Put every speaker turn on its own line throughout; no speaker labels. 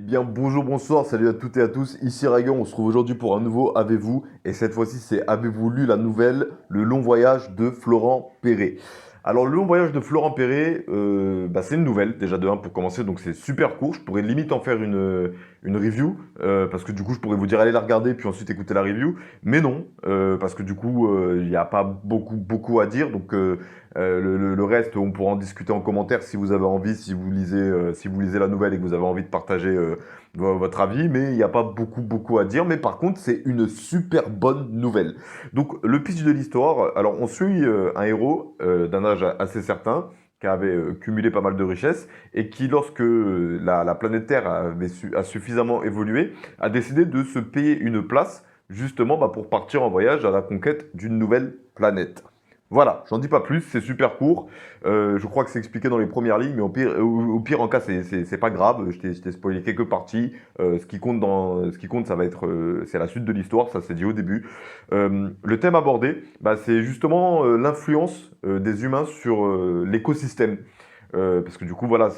bien bonjour, bonsoir, salut à toutes et à tous, ici Ragan, on se trouve aujourd'hui pour un nouveau Avez-vous, et cette fois-ci c'est Avez-vous lu la nouvelle Le Long Voyage de Florent Perret. Alors le Long Voyage de Florent Perret, c'est une nouvelle déjà de 1 pour commencer, donc c'est super court, je pourrais limite en faire une review, parce que du coup je pourrais vous dire allez la regarder puis ensuite écouter la review, mais non, parce que du coup il n'y a pas beaucoup à dire, donc le reste, on pourra en discuter en commentaire si vous avez envie, si vous lisez la nouvelle et que vous avez envie de partager votre avis, mais il n'y a pas beaucoup à dire. Mais par contre, c'est une super bonne nouvelle. Donc, le pitch de l'histoire, alors on suit un héros d'un âge assez certain, qui avait cumulé pas mal de richesses, et qui, lorsque la planète Terre a suffisamment évolué, a décidé de se payer une place, justement pour partir en voyage à la conquête d'une nouvelle planète. Voilà, j'en dis pas plus, c'est super court. Je crois que c'est expliqué dans les premières lignes, mais au pire en cas, c'est pas grave. Je t'ai spoilé quelques parties. Ce qui compte, ça va être, c'est la suite de l'histoire, ça c'est dit au début. Le thème abordé, c'est justement l'influence des humains sur l'écosystème. Parce que du coup, voilà,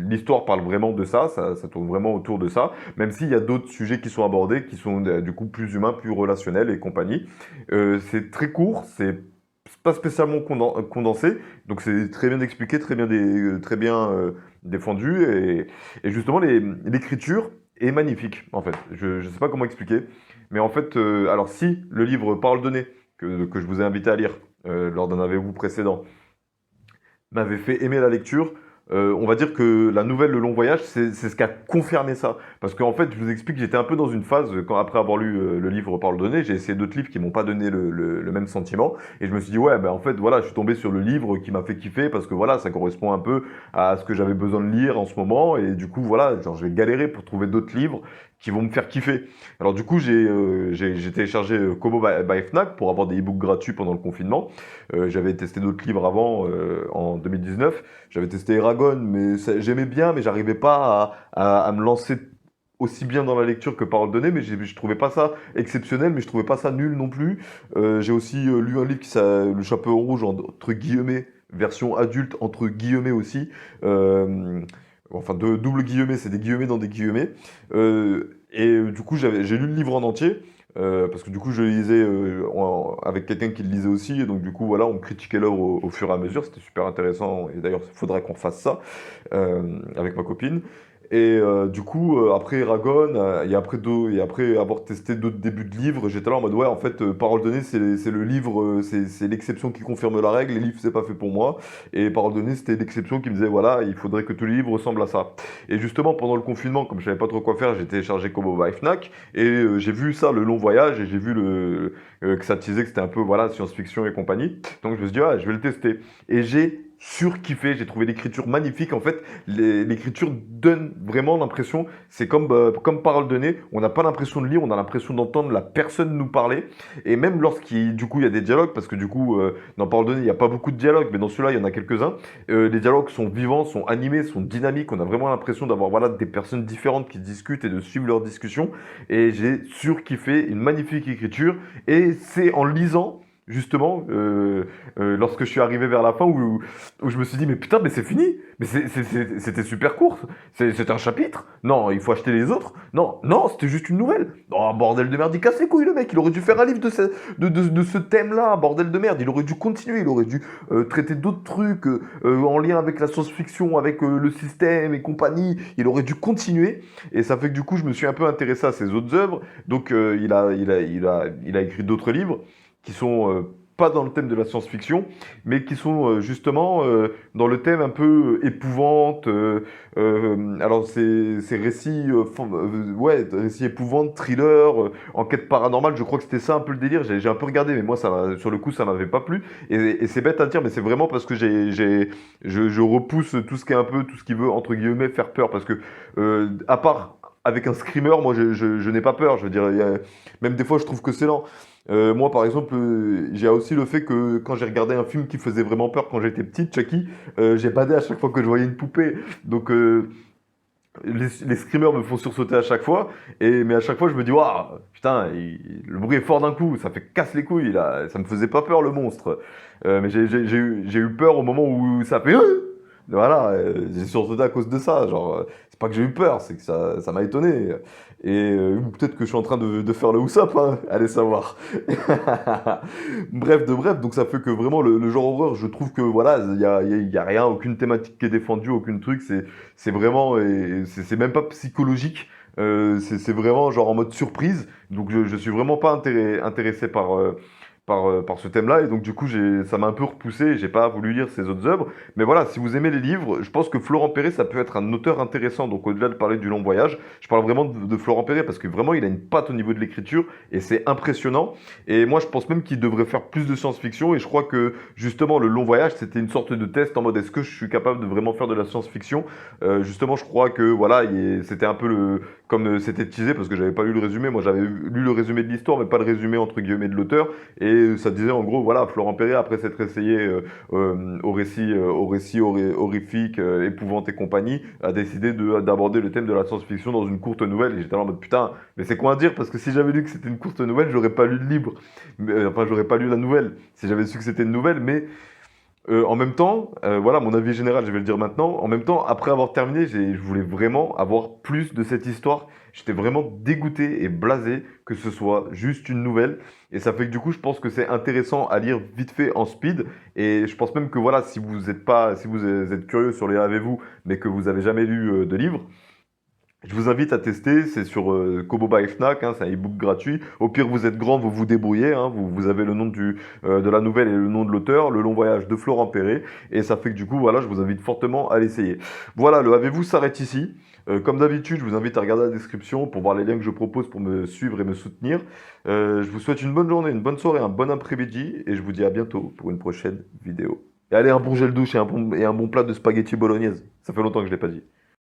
l'histoire parle vraiment de ça, ça tourne vraiment autour de ça, même s'il y a d'autres sujets qui sont abordés, qui sont du coup plus humains, plus relationnels et compagnie. C'est très court, c'est pas spécialement condensé, donc c'est très bien expliqué, très bien défendu, et justement l'écriture est magnifique, en fait. Je sais pas comment expliquer, mais en fait, alors si le livre Parole donnée, que je vous ai invité à lire lors d'un avez-vous précédent, m'avait fait aimer la lecture. On va dire que la nouvelle Le Long Voyage, c'est ce qui a confirmé ça. Parce qu'en fait, je vous explique, j'étais un peu dans une phase, quand après avoir lu le livre Parole donnée, j'ai essayé d'autres livres qui m'ont pas donné le même sentiment. Et je me suis dit, ouais, en fait, voilà, je suis tombé sur le livre qui m'a fait kiffer parce que voilà, ça correspond un peu à ce que j'avais besoin de lire en ce moment. Et du coup, voilà, genre, je vais galérer pour trouver d'autres livres qui vont me faire kiffer. Alors du coup, j'ai téléchargé Kobo by Fnac pour avoir des e-books gratuits pendant le confinement. J'avais testé d'autres livres avant, en 2019. J'avais testé Eragon, mais j'aimais bien, mais j'arrivais pas à me lancer aussi bien dans la lecture que Parole donnée, mais je trouvais pas ça exceptionnel, mais je trouvais pas ça nul non plus. J'ai aussi lu un livre Le Chapeau rouge, entre guillemets, version adulte, entre guillemets aussi. Enfin, de double guillemets, c'est des guillemets dans des guillemets. Du coup, j'ai lu le livre en entier. Parce que du coup, je le lisais avec quelqu'un qui le lisait aussi, et donc du coup, voilà, on critiquait l'œuvre au fur et à mesure, c'était super intéressant, et d'ailleurs, il faudrait qu'on fasse ça avec ma copine. Du coup, après Eragon, et après avoir testé d'autres débuts de livres, j'étais là en mode, ouais, en fait, Parole donnée, c'est le livre, c'est l'exception qui confirme la règle, les livres, c'est pas fait pour moi, et Parole donnée, c'était l'exception qui me disait, voilà, il faudrait que tous les livres ressemblent à ça. Et justement, pendant le confinement, comme je savais pas trop quoi faire, j'ai téléchargé Kobo by Fnac, et j'ai vu ça, Le Long Voyage, et j'ai vu que ça disait que c'était un peu, voilà, science-fiction et compagnie. Donc je me suis dit, ah, je vais le tester. Et j'ai surkiffé, j'ai trouvé l'écriture magnifique. En fait, l'écriture donne vraiment l'impression, c'est comme Parole donnée, on n'a pas l'impression de lire, on a l'impression d'entendre la personne nous parler. Et même du coup, il y a des dialogues, parce que du coup, dans Parole donnée, il n'y a pas beaucoup de dialogues, mais dans celui-là, il y en a quelques-uns. Les dialogues sont vivants, sont animés, sont dynamiques. On a vraiment l'impression d'avoir voilà, des personnes différentes qui discutent et de suivre leurs discussions. Et j'ai surkiffé, une magnifique écriture. Et c'est en lisant, justement, lorsque je suis arrivé vers la fin, où je me suis dit, mais putain, mais c'est fini. Mais c'était super court. C'est un chapitre. Non, il faut acheter les autres. Non, c'était juste une nouvelle. Oh, bordel de merde, il casse les couilles, le mec. Il aurait dû faire un livre de ce thème-là, bordel de merde. Il aurait dû continuer. Il aurait dû traiter d'autres trucs en lien avec la science-fiction, avec le système et compagnie. Il aurait dû continuer. Et ça fait que du coup, je me suis un peu intéressé à ses autres œuvres. Donc, il a écrit d'autres livres qui sont pas dans le thème de la science-fiction, mais qui sont justement dans le thème un peu épouvante. Alors ces récits, ouais, récits épouvantes, thriller, enquête paranormale. Je crois que c'était ça un peu le délire. J'ai un peu regardé, mais moi sur le coup ça m'avait pas plu. Et c'est bête à dire, mais c'est vraiment parce que je repousse tout ce qui est un peu, tout ce qui veut entre guillemets faire peur, parce que à part avec un screamer, moi je n'ai pas peur. Je veux dire, même des fois je trouve que c'est lent. Moi, par exemple, j'ai aussi le fait que quand j'ai regardé un film qui faisait vraiment peur quand j'étais petit, Chucky, j'ai badé à chaque fois que je voyais une poupée. Donc, les screamers me font sursauter à chaque fois. Mais à chaque fois, je me dis, waouh, putain, le bruit est fort d'un coup, ça fait casse les couilles, là. Ça me faisait pas peur, le monstre. Mais j'ai eu peur au moment où ça fait. Voilà, j'ai sursauté à cause de ça. Genre, c'est pas que j'ai eu peur, c'est que ça m'a étonné. Et ou peut-être que je suis en train de faire le Oussap, hein, allez savoir. Bref, de bref, donc ça fait que vraiment le genre horreur, je trouve que voilà, il y a rien, aucune thématique qui est défendue, aucun truc, c'est vraiment, et c'est même pas psychologique, c'est vraiment genre en mode surprise, donc je suis vraiment pas intéressé par ce thème-là, et donc du coup ça m'a un peu repoussé, j'ai pas voulu lire ses autres œuvres, mais voilà, si vous aimez les livres, je pense que Florent Perret, ça peut être un auteur intéressant, donc au-delà de parler du Long Voyage, je parle vraiment de Florent Perret, parce que vraiment il a une patte au niveau de l'écriture, et c'est impressionnant, et moi je pense même qu'il devrait faire plus de science-fiction, et je crois que justement le Long Voyage, c'était une sorte de test en mode est-ce que je suis capable de vraiment faire de la science-fiction. Justement je crois que voilà, c'était un peu comme c'était teasé, parce que j'avais pas lu le résumé, moi j'avais lu le résumé de l'histoire, mais pas le résumé entre guillemets de l'auteur, et ça disait en gros, voilà, Florent Perret, après s'être essayé au récit horrifique, épouvante et compagnie, a décidé d'aborder le thème de la science-fiction dans une courte nouvelle. Et j'étais là en mode putain, mais c'est quoi à dire? Parce que si j'avais lu que c'était une courte nouvelle, j'aurais pas lu le livre. Enfin, j'aurais pas lu la nouvelle. Si j'avais su que c'était une nouvelle, mais en même temps, voilà mon avis général, je vais le dire maintenant. En même temps, après avoir terminé, je voulais vraiment avoir plus de cette histoire. J'étais vraiment dégoûté et blasé que ce soit juste une nouvelle. Et ça fait que du coup, je pense que c'est intéressant à lire vite fait en speed. Et je pense même que voilà, si vous êtes curieux sur les avez-vous, mais que vous avez jamais lu de livre, je vous invite à tester, c'est sur Kobo by Fnac, hein, c'est un e-book gratuit. Au pire, vous êtes grand, vous vous débrouillez, hein, vous avez le nom de la nouvelle et le nom de l'auteur, Le Long Voyage de Florent Perret, et ça fait que du coup, voilà, je vous invite fortement à l'essayer. Voilà, le avez-vous s'arrête ici. Comme d'habitude, je vous invite à regarder la description pour voir les liens que je propose pour me suivre et me soutenir. Je vous souhaite une bonne journée, une bonne soirée, un bon après-midi, et je vous dis à bientôt pour une prochaine vidéo. Et allez, un bon gel douche et un bon plat de spaghetti bolognaise. Ça fait longtemps que je ne l'ai pas dit.